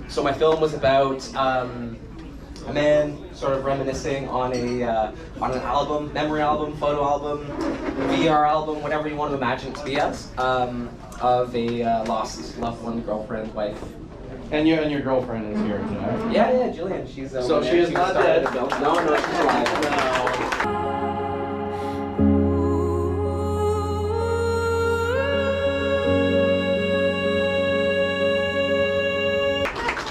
So my film was about a man sort of reminiscing on an album, memory album, photo album, VR album, whatever you want to imagine it to be as, of a lost loved one, girlfriend, wife. And your girlfriend is here tonight? Yeah, Jillian. She's so she is not dead. No, she's alive. No.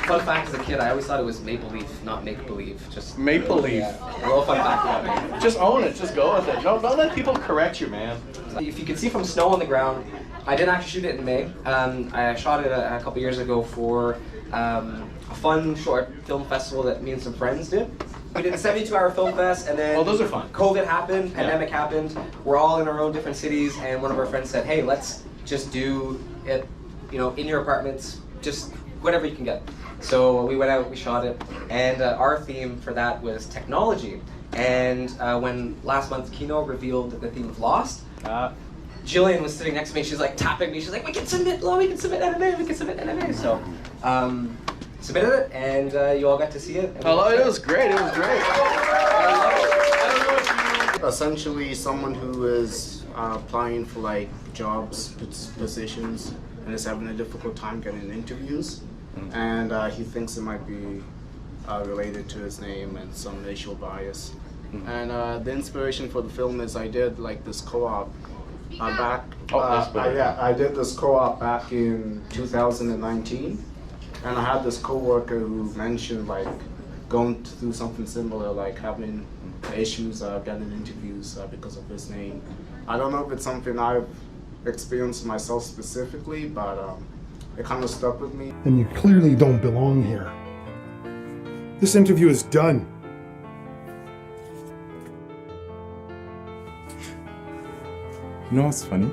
Fun fact, as a kid, I always thought it was Maple Leaf, not make-believe. Just Maple Leaf. Yeah, a little fun fact about me. Just own it. Just go with it. Don't let people correct you, man. If you can see from snow on the ground, I didn't actually shoot it in May. I shot it a couple years ago for a fun short film festival that me and some friends did. We did a 72-hour film fest, and then those are fun. COVID happened, pandemic happened. We're all in our own different cities, and one of our friends said, "Hey, let's just do it, in your apartments, just whatever you can get." So we went out, we shot it, and our theme for that was technology. And when last month Kino revealed the theme of Lost, Jillian was sitting next to me. She's like tapping me. She's like, "We can submit anime, we can submit anime." So submitted it, and you all got to see it. Oh, it was great. It was great. Essentially, someone who is applying for like jobs, positions, and is having a difficult time getting interviews. And he thinks it might be related to his name and some racial bias. And the inspiration for the film is I did like this co-op back. I did this co-op back in 2019, and I had this co-worker who mentioned like going through something similar, like having issues getting interviews because of his name. I don't know if it's something I've experienced myself specifically, but it kind of stuck with me. And you clearly don't belong here. This interview is done. You know what's funny?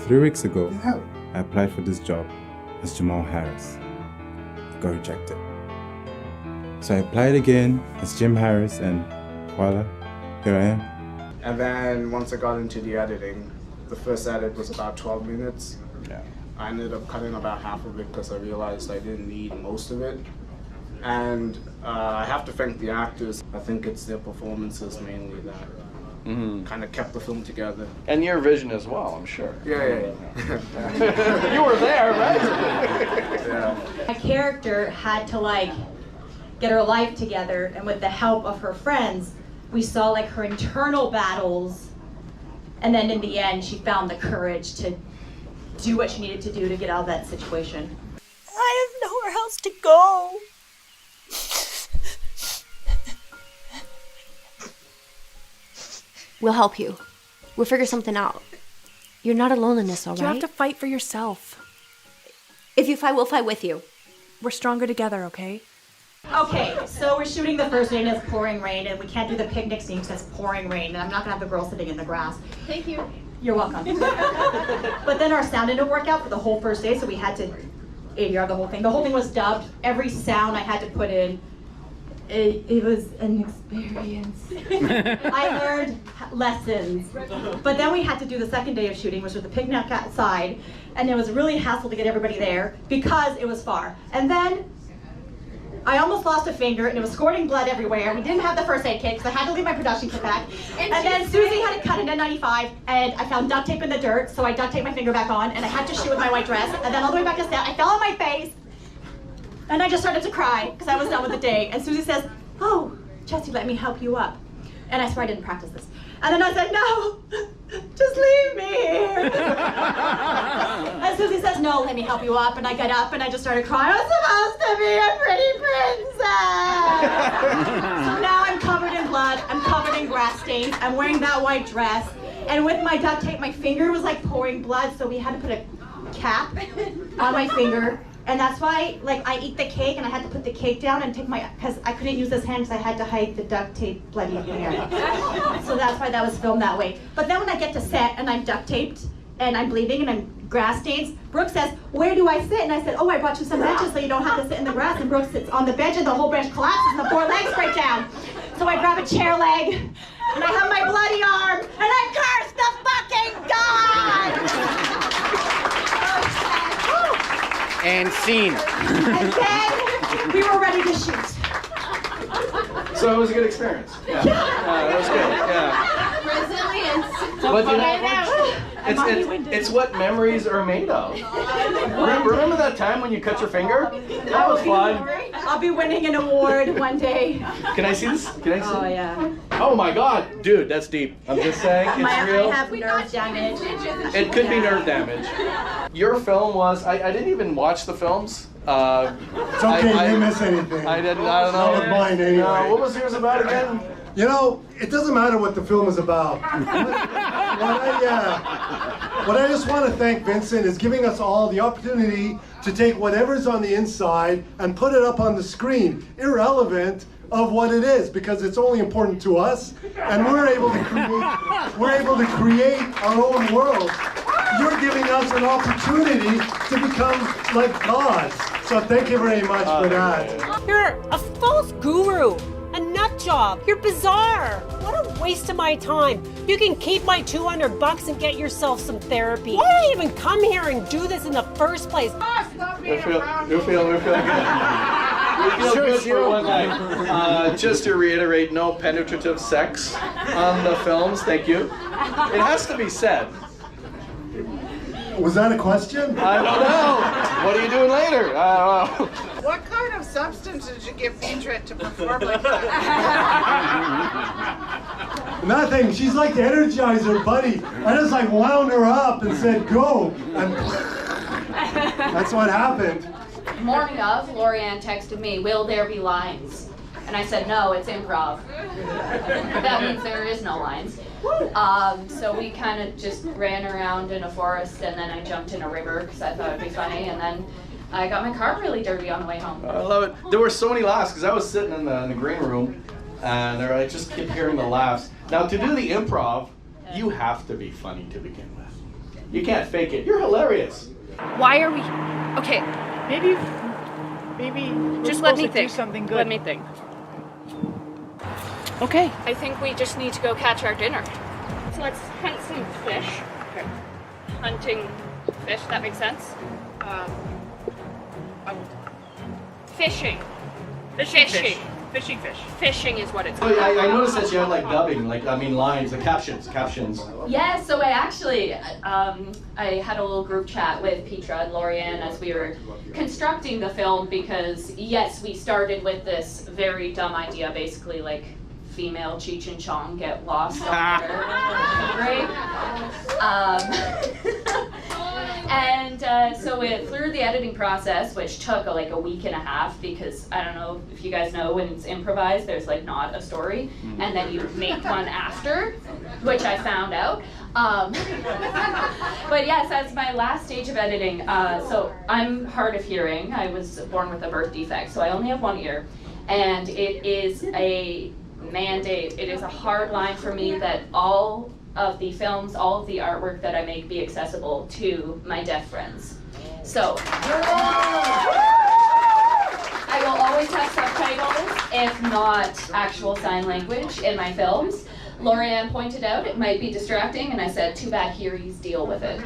3 weeks ago, I applied for this job as Jamal Harris. Got rejected. So I applied again as Jim Harris, and voila, here I am. And then once I got into the editing, the first edit was about 12 minutes. Yeah. I ended up cutting about half of it because I realized I didn't need most of it. And I have to thank the actors. I think it's their performances mainly that kind of kept the film together. And your vision as well, I'm sure. Yeah. You were there, right? Yeah. My character had to get her life together, and with the help of her friends, we saw her internal battles, and then in the end she found the courage to do what she needed to do to get out of that situation. I have nowhere else to go. We'll help you. We'll figure something out. You're not alone in this, all right? You have to fight for yourself. If you fight, we'll fight with you. We're stronger together, okay? Okay, so we're shooting the first day and it's pouring rain, and we can't do the picnic scene because it's pouring rain, and I'm not gonna have the girls sitting in the grass. Thank you. You're welcome. But then our sound didn't work out for the whole first day, so we had to ADR the whole thing. The whole thing was dubbed. Every sound I had to put in. It was an experience. I learned lessons. But then we had to do the second day of shooting, which was the picnic outside, and it was really hassle to get everybody there because it was far. And then I almost lost a finger, and it was squirting blood everywhere. We didn't have the first aid kit because I had to leave my production kit back. And then Susie had to cut an N95, and I found duct tape in the dirt, so I duct taped my finger back on, and I had to shoot with my white dress. And then all the way back to set, I fell on my face, and I just started to cry because I was done with the day. And Susie says, "Oh, Chessie, let me help you up." And I swear I didn't practice this. And then I said, "No, just leave me here." And Susie says, "No, let me help you up." And I got up and I just started crying. I'm supposed to be a pretty princess. So now I'm covered in blood. I'm covered in grass stains. I'm wearing that white dress. And with my duct tape, my finger was pouring blood. So we had to put a cap on my finger. And that's why, I eat the cake, and I had to put the cake down and take because I couldn't use this hand because I had to hide the duct tape bloody hand. So that's why that was filmed that way. But then when I get to set and I'm duct taped and I'm bleeding and I'm grass stains, Brooke says, "Where do I sit?" And I said, "Oh, I brought you some benches so you don't have to sit in the grass." And Brooke sits on the bench, and the whole bench collapses and the 4 legs break down. So I grab a chair leg, and I have my bloody arm, and I curse the fucking God! And scene. And then we were ready to shoot. So it was a good experience. Yeah, that was good. Yeah. Resilience. But you know, it's what memories are made of. Remember that time when you cut your finger? That was fun. I'll be winning an award one day. Can I see this? Can I see? Oh yeah. Oh my God, dude, that's deep. I'm just saying, it's real. I have nerve damage. It could be nerve damage. Your film was, I didn't even watch the films. It's okay, you didn't miss anything. I don't know. That was mine anyway. What was yours about again? You know, it doesn't matter what the film is about. What I just want to thank Vincent is giving us all the opportunity to take whatever's on the inside and put it up on the screen, irrelevant of what it is, because it's only important to us, and we're able to create our own world. You're giving us an opportunity to become like gods. So thank you very much for that. You're a false guru, a nut job. You're bizarre. What a waste of my time. You can keep my $200 and get yourself some therapy. Why did I even come here and do this in the first place? We feel good. We feel good for one night. Just to reiterate, no penetrative sex on the films. Thank you. It has to be said. Was that a question? I don't know. What are you doing later? I don't know. What kind of substance did you give Petra to perform like that? Nothing. She's like the Energizer Bunny. I just like wound her up and said, go. And that's what happened. Morning of, Lorianne texted me, will there be lines? And I said, no, it's improv. That means there is no lines. So we kind of just ran around in a forest, and then I jumped in a river because I thought it'd be funny, and then I got my car really dirty on the way home. I love it. There were so many laughs because I was sitting in the green room, and I just kept hearing the laughs. Now, to do the improv, you have to be funny to begin with. You can't fake it. You're hilarious. Why are we? Okay. Maybe. Just let me think. Something good. Let me think. Okay. I think we just need to go catch our dinner. So let's hunt some fish. Okay. Hunting fish. That makes sense. Fishing. Fishing fish. Fishing is what it's Oh, called. yeah, I noticed that you had like dubbing, lines, the captions. Yeah, so I actually, I had a little group chat with Petra and Lorianne as we were constructing the film, because yes, we started with this very dumb idea, basically like female Cheech and Chong get lost on their right? And so through the editing process, which took like a week and a half, because I don't know if you guys know, when it's improvised, there's like not a story, and then you make one after, which I found out. But yes, that's my last stage of editing. So I'm hard of hearing. I was born with a birth defect, so I only have one ear, and it is a mandate. It is a hard line for me that all of the films, all of the artwork that I make be accessible to my deaf friends. So I will always have subtitles, if not actual sign language, in my films. Lorianne pointed out it might be distracting, and I said, too bad, hearies deal with it.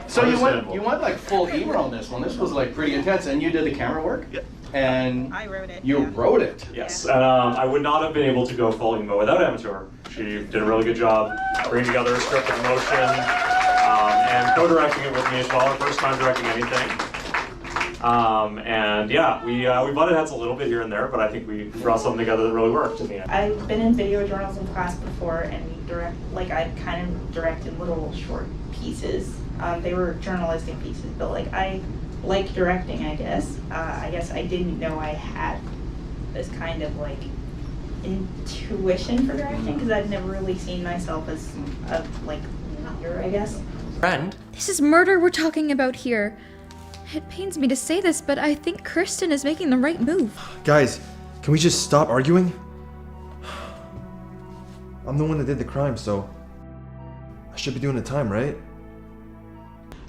So you went like full humor on this one. This was like pretty intense, and you did the camera work. Yep. And I wrote it. You wrote it. Yes, and I would not have been able to go full emo without Amateur. She did a really good job bringing together a script of emotion and co-directing it with me as well. Her first time directing anything. And yeah, we butted heads a little bit here and there, but I think we brought something together that really worked in the end. I've been in video journalism class before, and I kind of directed little short pieces. They were journalistic pieces, but like I like directing, I guess. I guess I didn't know I had this kind of like intuition for directing, because I'd never really seen myself as a like leader, I guess. Friend? This is murder we're talking about here. It pains me to say this, but I think Kristen is making the right move. Guys, can we just stop arguing? I'm the one that did the crime, so I should be doing the time, right?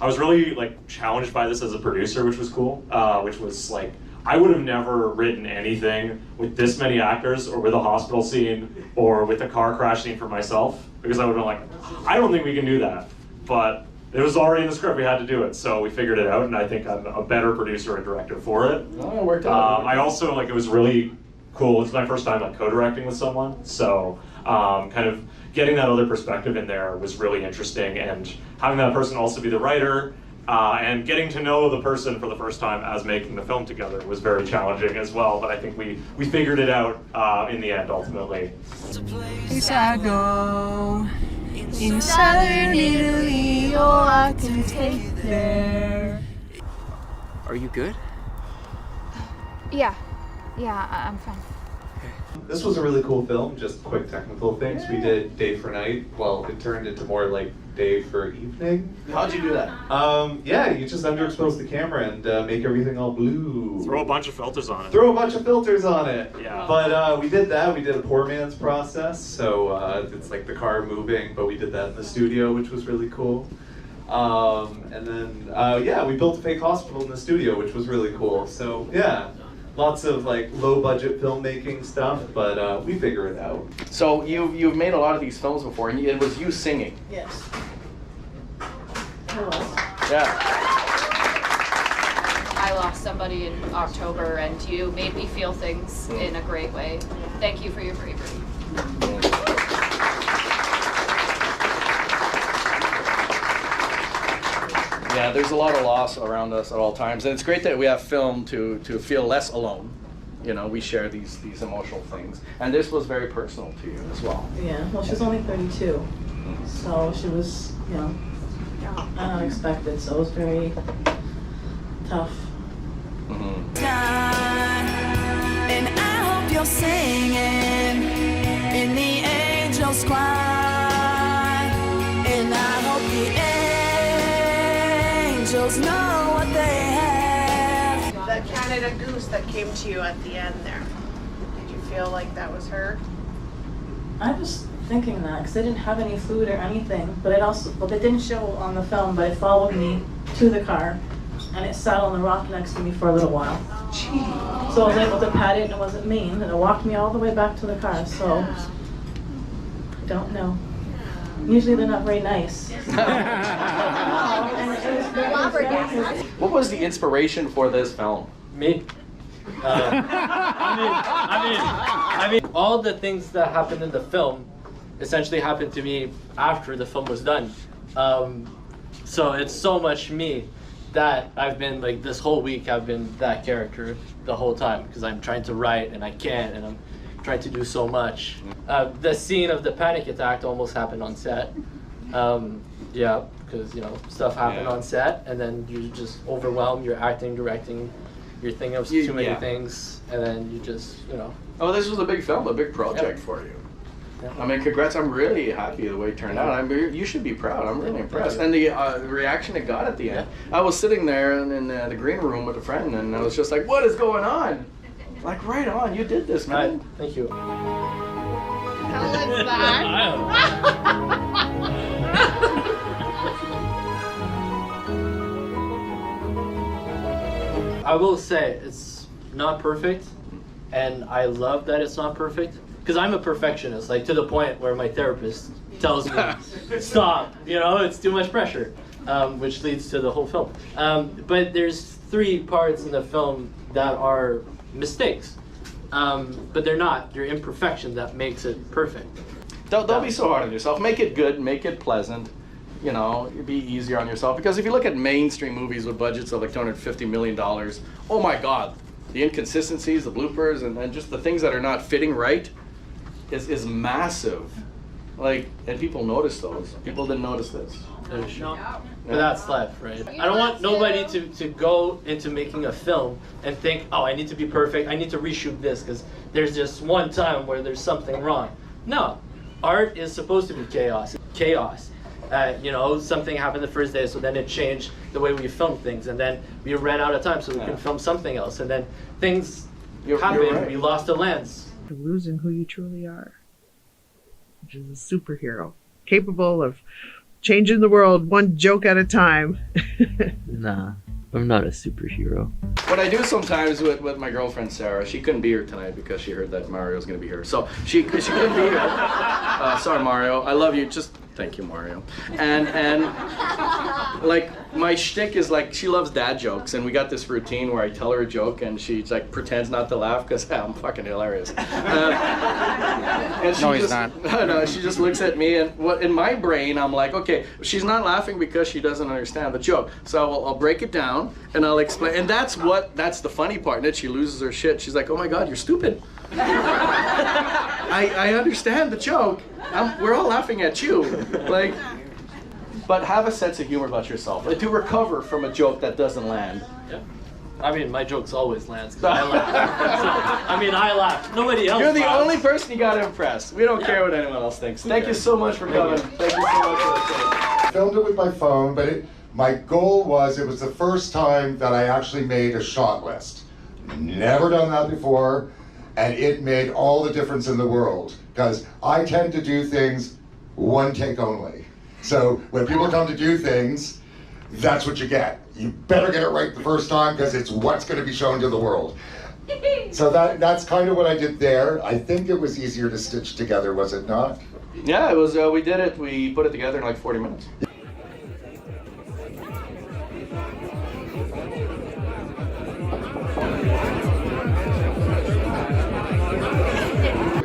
I was really like challenged by this as a producer, which was cool. Which was like, I would have never written anything with this many actors, or with a hospital scene, or with a car crash scene for myself, because I would have been like, I don't think we can do that. But it was already in the script. We had to do it, so we figured it out, and I think I'm a better producer and director for it. Oh, it worked out. I also, like, it was really cool. It's my first time like co-directing with someone, so kind of getting that other perspective in there was really interesting, and having that person also be the writer, and getting to know the person for the first time as making the film together was very challenging as well, but I think we figured it out in the end, ultimately. Go in southern Italy, oh, I can take there. Are you good? Yeah, I'm fine. This was a really cool film, just quick technical things. We did day for night. Well, it turned into more like day for evening. How'd you do that? Yeah, you just underexpose the camera and make everything all blue. Throw a bunch of filters on it. Throw a bunch of filters on it. Yeah. But we did that. We did a poor man's process. So it's like the car moving, but we did that in the studio, which was really cool. And then, yeah, we built a fake hospital in the studio, which was really cool. So, yeah. Lots of like low budget filmmaking stuff, but we figure it out. So you've made a lot of these films before, and it was you singing. Yes. Yeah. I lost somebody in October, and you made me feel things in a great way. Thank you for your bravery. Yeah, there's a lot of loss around us at all times, and it's great that we have film to feel less alone. You know, we share these emotional things, and this was very personal to you as well. Yeah, well, she's only 32, so she was, you know, unexpected, so it was very tough. And I hope you're singing in the angels' choir, and I hope the angels know what they have. That Canada Goose that came to you at the end there, did you feel like that was her? I was thinking that because they didn't have any food or anything, but they didn't show on the film, but it followed me to the car, and it sat on the rock next to me for a little while. So I was able to pat it, and it wasn't mean, and it walked me all the way back to the car. So I don't know. Usually they're not very nice. What was the inspiration for this film? Me. I mean, all the things that happened in the film essentially happened to me after the film was done. So it's so much me that I've been like this whole week. I've been that character the whole time because I'm trying to write and I can't, and I'm trying to do so much. The scene of the panic attack almost happened on set. Yeah, because stuff happened on set, and then you just overwhelmed. You're acting, directing. You're thinking of too many things, and then you just, Oh, this was a big film, a big project for you. Yeah. I mean, congrats! I'm really happy the way it turned out. I mean, you should be proud. I'm really impressed, and the reaction it got at the end. I was sitting there in the green room with a friend, and I was just like, "What is going on?" Like, right on! You did this, man. Thank you. How was that? I will say it's not perfect, and I love that it's not perfect because I'm a perfectionist, like to the point where my therapist tells me, "Stop! It's too much pressure," which leads to the whole film. But there's 3 parts in the film that are mistakes, but they're not. They're imperfection that makes it perfect. Don't be so hard on yourself. Make it good. Make it pleasant. Be easier on yourself. Because if you look at mainstream movies with budgets of like $250 million, oh my God, the inconsistencies, the bloopers, and just the things that are not fitting right is massive. Like, and people notice those. People didn't notice this. But that's life, right? I don't want nobody to go into making a film and think, oh, I need to be perfect. I need to reshoot this because there's just one time where there's something wrong. No, art is supposed to be chaos. Something happened the first day, so then it changed the way we film things, and then we ran out of time, so we can film something else, and then things happened. Right. We lost a lens. Losing who you truly are, which is a superhero capable of changing the world one joke at a time. Nah, I'm not a superhero. What I do sometimes with my girlfriend Sarah, she couldn't be here tonight because she heard that Mario's going to be here, so she couldn't be here. Sorry, Mario, I love you. Just Thank you, Mario. And like my shtick is like she loves dad jokes, and we got this routine where I tell her a joke and she's like pretends not to laugh because I'm fucking hilarious. And she No, he's just, not. No, she just looks at me, and what in my brain I'm like, okay, she's not laughing because she doesn't understand the joke. So I'll break it down and I'll explain, and that's the funny part. And then she loses her shit. She's like, oh my god, you're stupid. I understand the joke. We're all laughing at you. Like, but have a sense of humor about yourself. Like, to recover from a joke that doesn't land. Yeah. I mean, my jokes always lands because I laugh. I mean, I laugh. Nobody else You're the laughs. only person you gotta impress. We don't care what anyone else thinks. Thank you so much for coming. Thank you so much for the Filmed it with my phone, but my goal was, it was the first time that I actually made a shot list. Never done that before, and it made all the difference in the world, because I tend to do things one take only. So when people come to do things, that's what you get. You better get it right the first time, because it's what's going to be shown to the world. So that's kind of what I did there. I think it was easier to stitch together, was it not? Yeah, it was. We did it. We put it together in like 40 minutes.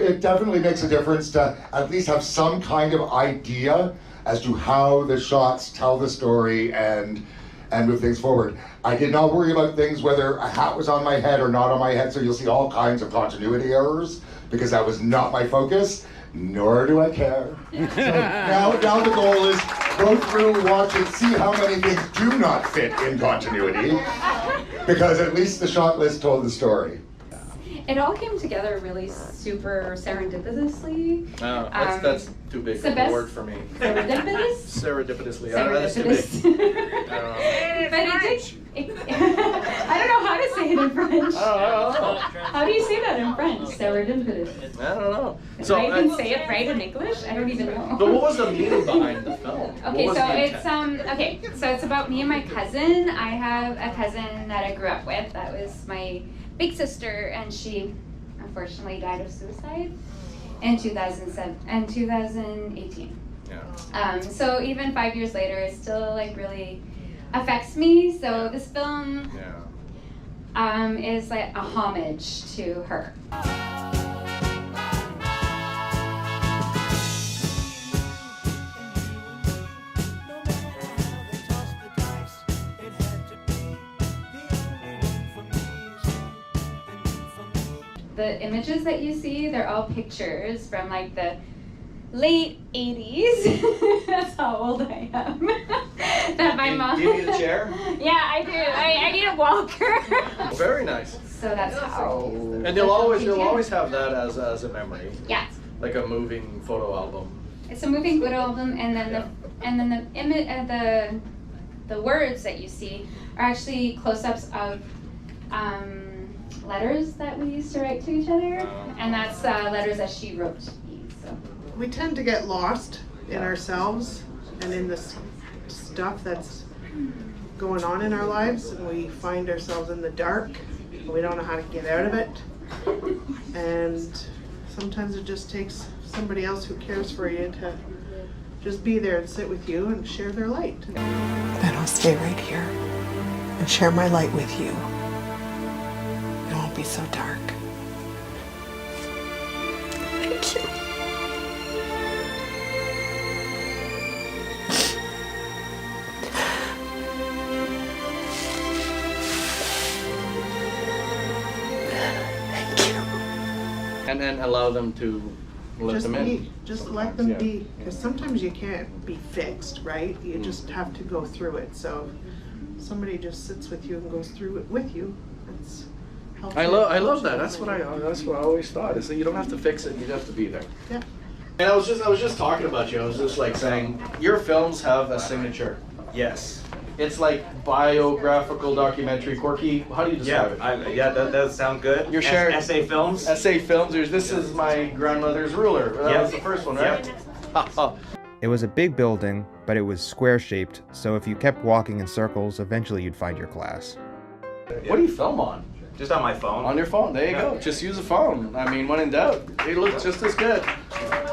It definitely makes a difference to at least have some kind of idea as to how the shots tell the story and move things forward. I did not worry about things whether a hat was on my head or not on my head, so you'll see all kinds of continuity errors, because that was not my focus, nor do I care. So now the goal is go through, watch it, see how many things do not fit in continuity, because at least the shot list told the story. It all came together really super serendipitously. Oh, that's too big of a word for me. Serendipitous? Serendipitously. Serendipitous. That's too big. But I don't know how to say it in French. How do you say that in French? Serendipitous. I don't know. So I even say it right in English? I don't even know. But what was the meaning behind the film? Okay, so it's about me and my cousin. I have a cousin that I grew up with. That was my big sister, and she unfortunately died of suicide in 2018. Yeah. So even 5 years later, it still like really affects me. So this film is like a homage to her. The images that you see, they're all pictures from like the late 80s. That's how old I am. That my mom. Do you need a chair? Yeah, I do. I need a walker. Very nice. So that's how. And you'll always have that as a memory. Yeah. Like a moving photo album. It's a moving photo album, and then the image, the words that you see are actually close-ups of letters that we used to write to each other, and that's letters that she wrote to me. So We tend to get lost in ourselves and in this stuff that's going on in our lives, and we find ourselves in the dark. We don't know how to get out of it, and sometimes it just takes somebody else who cares for you to just be there and sit with you and share their light. Then I'll stay right here and share my light with you. It won't be so dark. Thank you. And then allow them to let Just them in. be, just let them be, because sometimes you can't be fixed, right? You just have to go through it. So if somebody just sits with you and goes through it with you, that's helpful. I love that. That's what I always thought, is that you don't have to fix it, you have to be there. Yeah. And I was just talking about you. I was just like saying, your films have a signature. Yes. It's like biographical documentary, quirky. How do you describe it? Yeah, that does sound good. You're sharing essay films. Essay films. This is my grandmother's ruler. That was the first one, right? It was a big building, but it was square-shaped, so if you kept walking in circles, eventually you'd find your class. What do you film on? Just on my phone. On your phone. There you go. Just use a phone. I mean, when in doubt, they look just as good.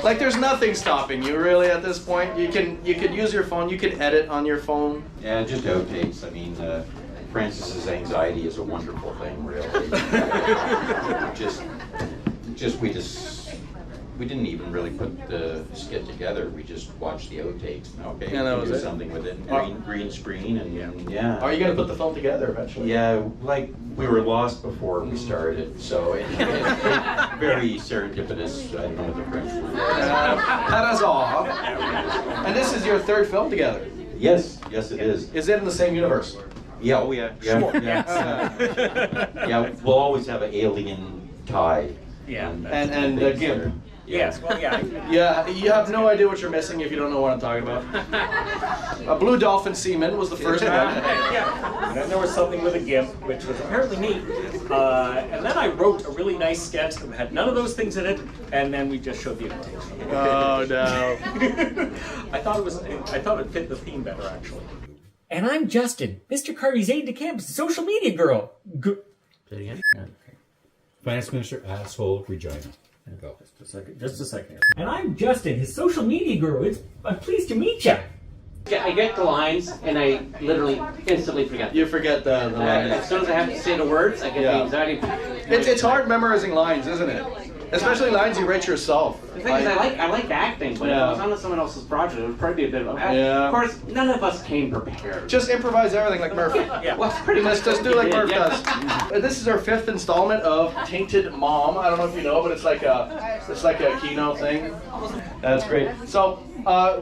Like there's nothing stopping you really at this point. You can use your phone. You can edit on your phone. Yeah, just outtakes. I mean, Francis's anxiety is a wonderful thing, really. We didn't even really put the skit together. We just watched the outtakes. Okay, Yeah, that we was do it. something with it. Green screen and yeah. Are you gonna put the film together eventually? Yeah, like we were lost before we started, so it's very serendipitous. I don't know what the French word is. That is all. And this is your third film together. Yes, yes, it is. Is it in the same universe? Yeah, oh yeah, yeah, Sure. yeah. Yeah, we'll always have an alien tie. Yeah, and Gimp. Yes, well, yeah. Yeah, you have no idea what you're missing if you don't know what I'm talking about. A blue dolphin seaman was the first one. Yeah. And then there was something with a GIF, which was apparently neat. And then I wrote a really nice sketch that had none of those things in it, and then we just showed the invitation. Oh no! I thought it fit the theme better actually. And I'm Justin, Mr. Carty's aide de camp, social media girl. Say it again. Okay. Finance Minister, asshole, Regina. Go. Just a second. And I'm Justin, his social media guru. I'm pleased to meet you. I get the lines, and I literally instantly forget them. You forget the lines. As soon as I have to say the words, I get the anxiety. It's hard memorizing lines, isn't it? Especially lines you write yourself. The thing is, I like acting, but if it was on someone else's project, it would probably be a bit of a... Yeah. Of course, none of us came prepared. Just improvise everything like Murphy. Yeah, well, pretty much. Just do like Murph Yeah. does. This is our 5th installment of Tainted Mom. I don't know if you know, but it's like a Kino thing. That's great. So,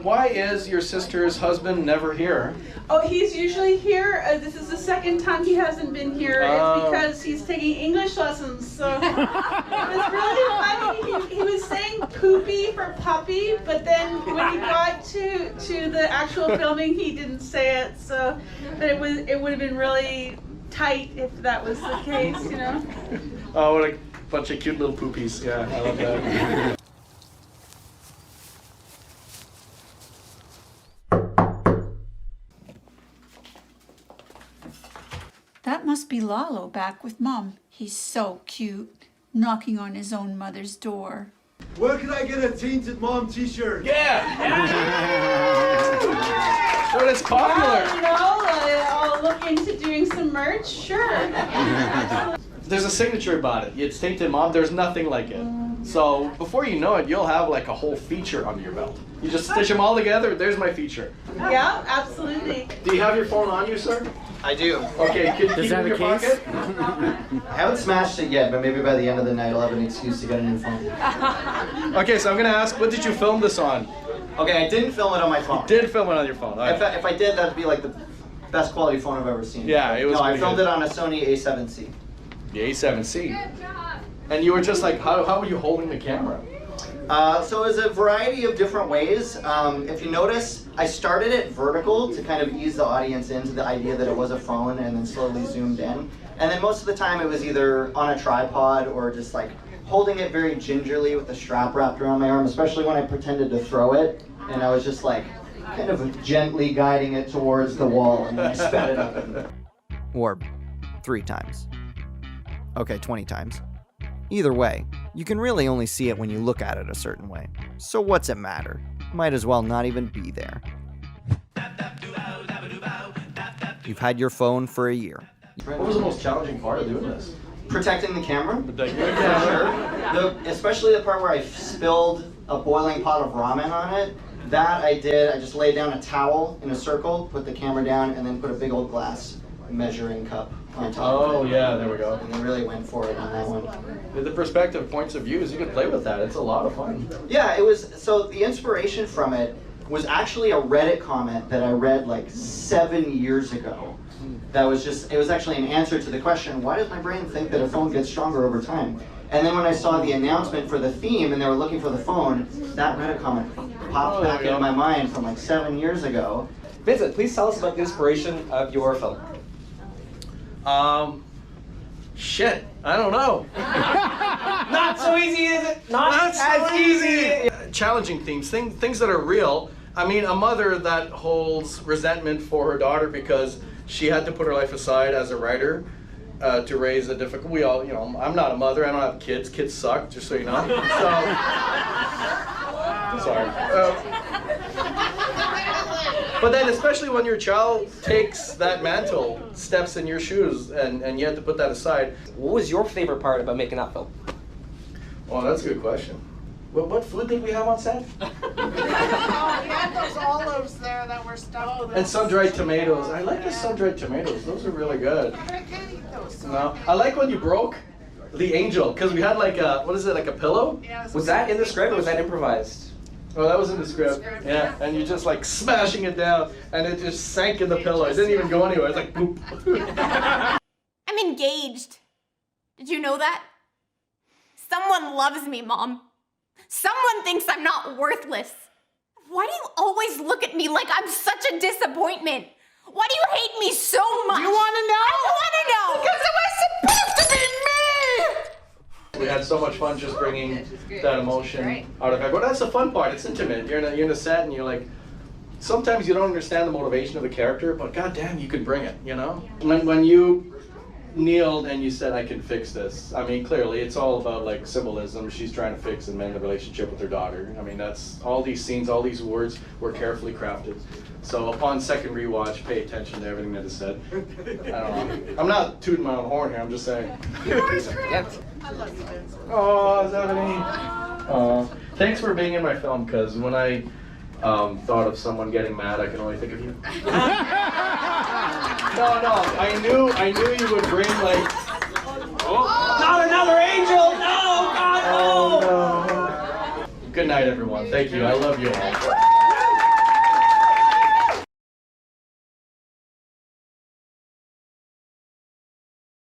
why is your sister's husband never here? Oh, he's usually here. This is the second time he hasn't been here. Oh. It's because he's taking English lessons. So it was really funny. He was saying poopy for puppy, but then when he got to the actual filming, he didn't say it. So, but it would have been really tight if that was the case, you know. Oh, what a bunch of cute little poopies. Yeah, I love that. That must be Lalo back with Mom. He's so cute, knocking on his own mother's door. Where can I get a Tainted Mom t-shirt? Yeah! Sure, it's popular. You know, I'll look into doing some merch. Sure. There's a signature about it. It's Tainted Mom. There's nothing like it. So before you know it, you'll have like a whole feature under your belt. You just stitch them all together. There's my feature. Yeah, absolutely. Do you have your phone on you, sir? I do. Okay, can you keep it in your pocket? I haven't smashed it yet, but maybe by the end of the night I'll have an excuse to get a new phone. Okay, so I'm gonna ask, what did you film this on? Okay, I didn't film it on my phone. You did film it on your phone. All right. If I did, that'd be like the best quality phone I've ever seen. Yeah, it was No, I pretty filmed good. it on a Sony A7C. The A7C. And you were just like, how were you holding the camera? So it was a variety of different ways. If you notice, I started it vertical to kind of ease the audience into the idea that it was a phone and then slowly zoomed in. And then most of the time it was either on a tripod or just like holding it very gingerly with the strap wrapped around my arm, especially when I pretended to throw it. And I was just like kind of gently guiding it towards the wall and then I sped it up. Or 3 times. Okay, 20 times. Either way, you can really only see it when you look at it a certain way. So what's it matter? Might as well not even be there. You've had your phone for a year. What was the most challenging part of doing this? Protecting the camera. Especially the part where I spilled a boiling pot of ramen on it. That I did. I just laid down a towel in a circle, put the camera down, and then put a big old glass measuring cup on top of it. Oh yeah, there we go. And then really went for it on that one. The perspective, points of views, you can play with that. It's a lot of fun. Yeah, it was, so the inspiration from it was actually a Reddit comment that I read like 7 years ago. That was just, it was actually an answer to the question, why does my brain think that a phone gets stronger over time? And then when I saw the announcement for the theme and they were looking for the phone, that Reddit comment popped back into my mind from like 7 years ago. Vincent, please tell us about the inspiration of your film. Shit, I don't know. Not so easy, is it? Not as easy. Challenging themes, things that are real. I mean, a mother that holds resentment for her daughter because she had to put her life aside as a writer to raise a difficult. We all, you know, I'm not a mother. I don't have kids. Kids suck, just so you know. So Sorry. But then, especially when your child takes that mantle, steps in your shoes, and you have to put that aside. What was your favorite part about making that film? Oh, that's a good question. Well, what food did we have on set? Oh, you had those olives there that were stuffed with And sun-dried tomatoes. I like the sun-dried tomatoes. Those are really good. I can't eat those. No, I like when you broke the angel, because we had like a, what is it, like a pillow? Yeah, Was that in the script or was that improvised? Oh, that was in the script. Yeah, and you're just like smashing it down, and it just sank in the pillow. It didn't even go anywhere. It's like boop. I'm engaged. Did you know that? Someone loves me, Mom. Someone thinks I'm not worthless. Why do you always look at me like I'm such a disappointment? Why do you hate me so much? You want to know? I want to know. Because it was supposed to be me! We had so much fun just bringing that emotion out of everyone. That's the fun part. It's intimate. You're in a set, and you're like, sometimes you don't understand the motivation of the character, but goddamn, you can bring it. You know, when you kneeled and you said, "I can fix this." I mean, clearly, it's all about like symbolism. She's trying to fix and mend the relationship with her daughter. I mean, that's all these scenes, all these words were carefully crafted. So upon second rewatch, pay attention to everything that is said. I don't know. I'm not tooting my own horn here. I'm just saying. I love you, Vince. Oh, Stephanie. Thanks for being in my film, because when I thought of someone getting mad, I can only think of you. No, I knew you would bring like. Oh, not another angel! No, God, no! Oh, no. Good night, everyone. Thank you. I love you all.